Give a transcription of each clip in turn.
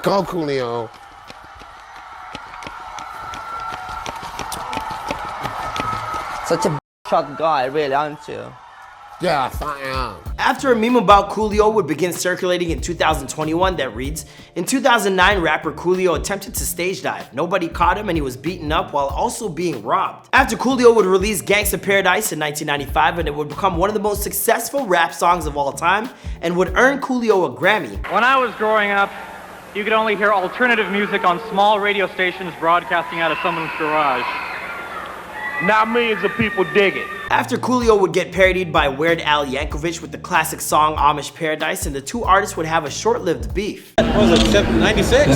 Go, Coolio. Such a shot guy, really, aren't you? Yes, I am. After a meme about Coolio would begin circulating in 2021 that reads, in 2009, rapper Coolio attempted to stage dive. Nobody caught him and he was beaten up while also being robbed. After Coolio would release Gangsta Paradise in 1995, and it would become one of the most successful rap songs of all time and would earn Coolio a Grammy. When I was growing up, you could only hear alternative music on small radio stations broadcasting out of someone's garage. Now millions of people dig it. After Coolio would get parodied by Weird Al Yankovic with the classic song Amish Paradise, and the two artists would have a short-lived beef. What was it, 96?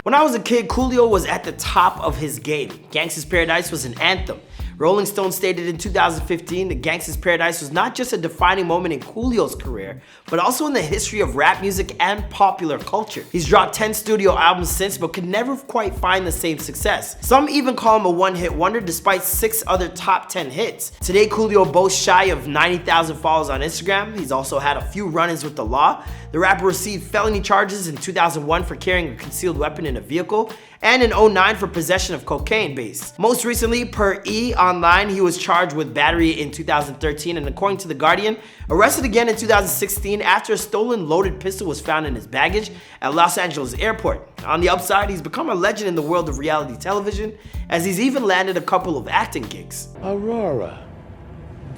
When I was a kid, Coolio was at the top of his game. Gangsta's Paradise was an anthem. Rolling Stone stated in 2015 that Gangsta's Paradise was not just a defining moment in Coolio's career, but also in the history of rap music and popular culture. He's dropped 10 studio albums since, but could never quite find the same success. Some even call him a one-hit wonder despite 6 other top 10 hits. Today, Coolio boasts shy of 90,000 followers on Instagram. He's also had a few run-ins with the law. The rapper received felony charges in 2001 for carrying a concealed weapon in a vehicle, and in 2009 for possession of cocaine base. Most recently, per E! Online, he was charged with battery in 2013, and according to The Guardian, arrested again in 2016 after a stolen loaded pistol was found in his baggage at Los Angeles airport. On the upside, he's become a legend in the world of reality television, as he's even landed a couple of acting gigs. Aurora,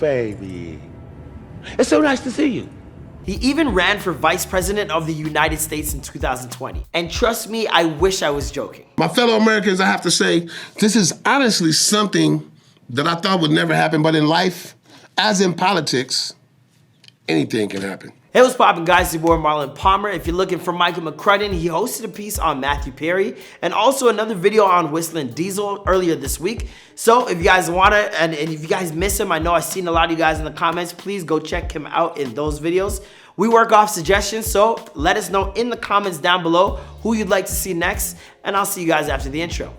baby. It's so nice to see you. He even ran for vice president of the United States in 2020. And trust me, I wish I was joking. My fellow Americans, I have to say, this is honestly something that I thought would never happen, but in life, as in politics, anything can happen. Hey, what's poppin', guys? It's your boy Marlon Palmer. If you're looking for Michael McCrudden, he hosted a piece on Matthew Perry and also another video on Whistling Diesel earlier this week. So if you guys wanna, and if you guys miss him, I know I've seen a lot of you guys in the comments, please go check him out in those videos. We work off suggestions, so let us know in the comments down below who you'd like to see next, and I'll see you guys after the intro.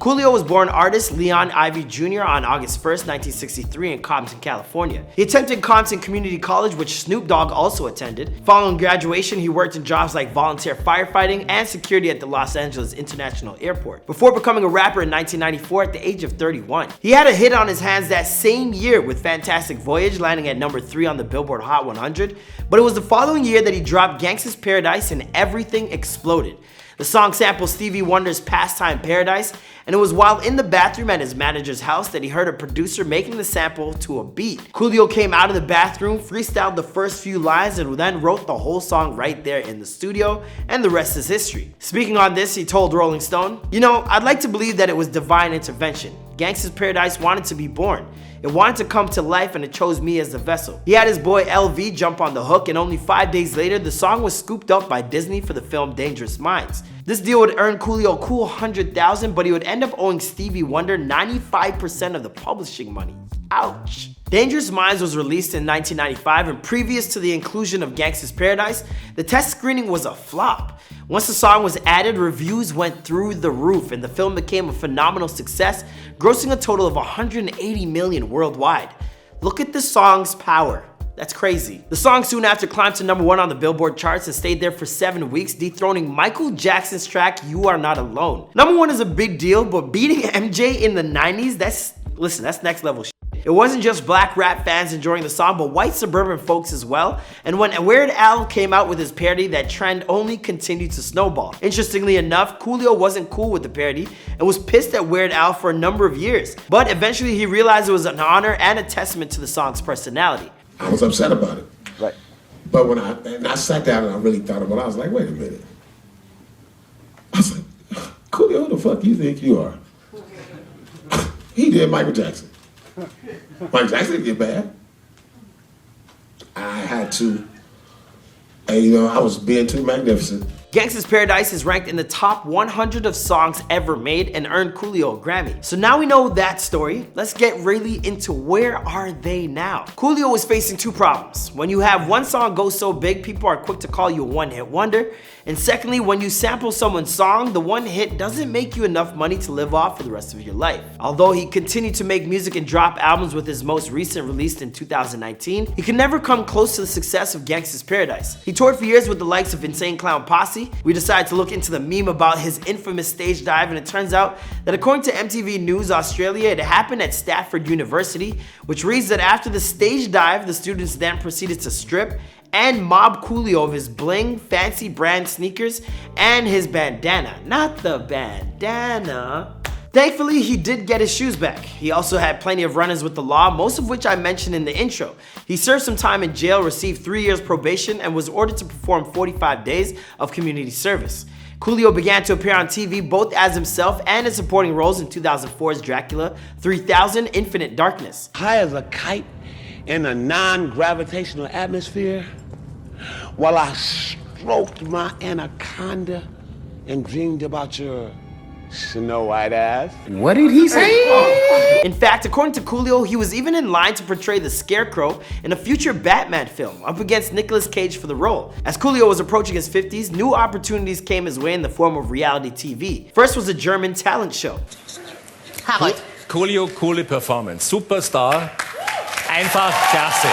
Coolio was born artist Leon Ivy Jr. on August 1st, 1963 in Compton, California. He attended Compton Community College, which Snoop Dogg also attended. Following graduation, he worked in jobs like volunteer firefighting and security at the Los Angeles International Airport, before becoming a rapper in 1994 at the age of 31. He had a hit on his hands that same year with Fantastic Voyage, landing at number 3 on the Billboard Hot 100, but it was the following year that he dropped Gangsta's Paradise and everything exploded. The song samples Stevie Wonder's Pastime Paradise, and it was while in the bathroom at his manager's house that he heard a producer making the sample to a beat. Coolio came out of the bathroom, freestyled the first few lines, and then wrote the whole song right there in the studio, and the rest is history. Speaking on this, he told Rolling Stone, "You know, I'd like to believe that it was divine intervention. Gangsta's Paradise wanted to be born. It wanted to come to life, and it chose me as the vessel." He had his boy LV jump on the hook, and only 5 days later, the song was scooped up by Disney for the film Dangerous Minds. This deal would earn Coolio a cool $100,000, but he would end up owing Stevie Wonder 95% of the publishing money. Ouch. Dangerous Minds was released in 1995, and previous to the inclusion of Gangsta's Paradise, the test screening was a flop. Once the song was added, reviews went through the roof, and the film became a phenomenal success, grossing a total of $180 million worldwide. Look at the song's power. That's crazy. The song soon after climbed to number 1 on the Billboard charts and stayed there for 7 weeks, dethroning Michael Jackson's track, You Are Not Alone. Number 1 is a big deal, but beating MJ in the 90s, that's next level shit. It wasn't just black rap fans enjoying the song, but white suburban folks as well. And when Weird Al came out with his parody, that trend only continued to snowball. Interestingly enough, Coolio wasn't cool with the parody and was pissed at Weird Al for a number of years. But eventually he realized it was an honor and a testament to the song's personality. I was upset about it. Right. But when I sat down and I really thought about it, I was like, wait a minute. I was like, Coolio, who the fuck you think you are? He did Michael Jackson. Michael Jackson didn't get bad. I had to, and I was being too magnificent. Gangsta's Paradise is ranked in the top 100 of songs ever made and earned Coolio a Grammy. So now we know that story, let's get really into where are they now. Coolio was facing two problems. When you have one song go so big, people are quick to call you a one-hit wonder. And secondly, when you sample someone's song, the one hit doesn't make you enough money to live off for the rest of your life. Although he continued to make music and drop albums, with his most recent released in 2019, he could never come close to the success of Gangsta's Paradise. He toured for years with the likes of Insane Clown Posse. We decided to look into the meme about his infamous stage dive, and it turns out that according to MTV News Australia, it happened at Stafford University, which reads that after the stage dive, the students then proceeded to strip and mob Coolio of his bling, fancy brand sneakers, and his bandana. Not the bandana. Thankfully, he did get his shoes back. He also had plenty of run-ins with the law, most of which I mentioned in the intro. He served some time in jail, received 3 years probation, and was ordered to perform 45 days of community service. Coolio began to appear on TV both as himself and in supporting roles in 2004's Dracula, 3000, Infinite Darkness. High as a kite in a non-gravitational atmosphere, while I stroked my anaconda and dreamed about your Snow White ass. What did he say? In fact, according to Coolio, he was even in line to portray the Scarecrow in a future Batman film, up against Nicolas Cage for the role. As Coolio was approaching his 50s, new opportunities came his way in the form of reality TV. First was a German talent show. Harald. Coolio, coole Performance. Superstar. Einfach klasse.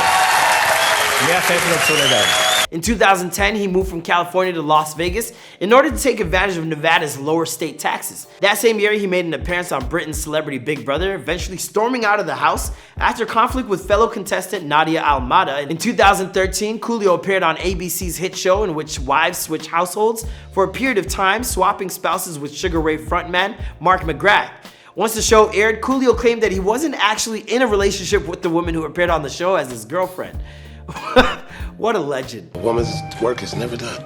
Mehr fällt mir dazu nicht ein. In 2010, he moved from California to Las Vegas in order to take advantage of Nevada's lower state taxes. That same year, he made an appearance on Britain's Celebrity Big Brother, eventually storming out of the house after conflict with fellow contestant Nadia Almada. In 2013, Coolio appeared on ABC's hit show in which wives switch households for a period of time, swapping spouses with Sugar Ray frontman Mark McGrath. Once the show aired, Coolio claimed that he wasn't actually in a relationship with the woman who appeared on the show as his girlfriend. What a legend. A woman's work is never done.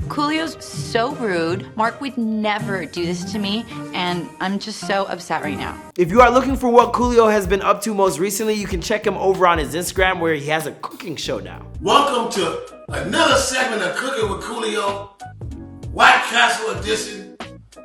Coolio's so rude. Mark would never do this to me, and I'm just so upset right now. If you are looking for what Coolio has been up to most recently, you can check him over on his Instagram, where he has a cooking show now. Welcome to another segment of Cooking with Coolio, White Castle edition,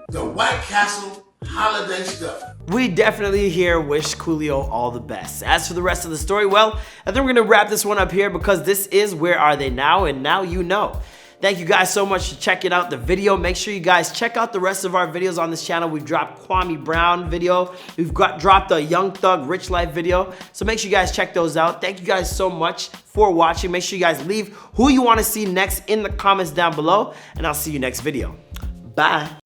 the White Castle holiday stuff. We definitely here wish Coolio all the best. As for the rest of the story, well, I think we're gonna wrap this one up here because this is Where Are They Now, and now you know. Thank you guys so much for checking out the video. Make sure you guys check out the rest of our videos on this channel. We've dropped Kwame Brown video. We've dropped a Young Thug Rich Life video. So make sure you guys check those out. Thank you guys so much for watching. Make sure you guys leave who you want to see next in the comments down below, and I'll see you next video. Bye.